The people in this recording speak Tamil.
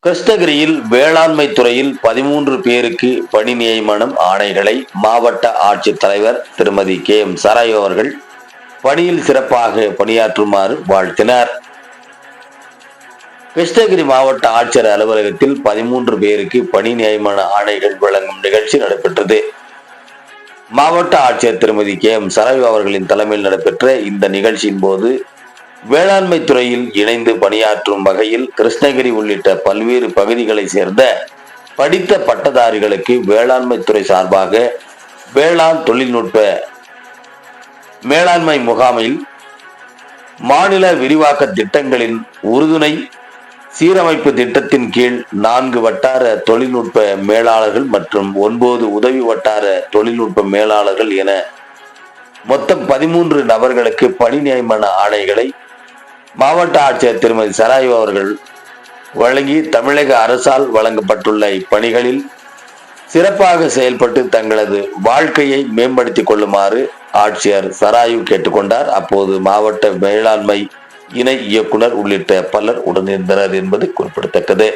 கிருஷ்ணகிரியில் வேளாண்மை துறையில் 13 பேருக்கு பணி நியமனம் ஆணைகளை மாவட்ட ஆட்சித்தலைவர் திருமதி KM சராயு அவர்கள் பணியில் சிறப்பாக பணியாற்றுமாறு வாழ்த்தினார். கிருஷ்ணகிரி மாவட்ட ஆட்சியர் அலுவலகத்தில் 13 பேருக்கு பணி நியமன ஆணைகள் வழங்கும் நிகழ்ச்சி நடைபெற்றது. மாவட்ட ஆட்சியர் திருமதி KM சராயு அவர்களின் தலைமையில் நடைபெற்ற இந்த நிகழ்ச்சியின் போது வேளாண்மை துறையில் இணைந்து பணியாற்றும் வகையில் கிருஷ்ணகிரி உள்ளிட்ட பல்வேறு பகுதிகளை சேர்ந்த படித்த பட்டதாரிகளுக்கு வேளாண்மை துறை சார்பாக வேளாண் தொழில்நுட்ப மேலாண்மை முகாமில் மாநில விரிவாக்க திட்டங்களின் உறுதுணை சீரமைப்பு திட்டத்தின் கீழ் 4 வட்டார தொழில்நுட்ப மேலாளர்கள் மற்றும் 9 உதவி வட்டார தொழில்நுட்ப மேலாளர்கள் என மொத்தம் 13 நபர்களுக்கு பணி நியமன ஆணைகளை மாவட்ட ஆட்சியர் திருமதி சராயு அவர்கள் வழங்கி தமிழக அரசால் வழங்கப்பட்டுள்ள இப்பணிகளில் சிறப்பாக செயல்பட்டு தங்களது வாழ்க்கையை மேம்படுத்திக் கொள்ளுமாறு ஆட்சியர் சராயு கேட்டுக்கொண்டார். அப்போது மாவட்ட வேளாண்மை இணை இயக்குனர் உள்ளிட்ட பலர் உடனிருந்தனர் என்பது குறிப்பிடத்தக்கது.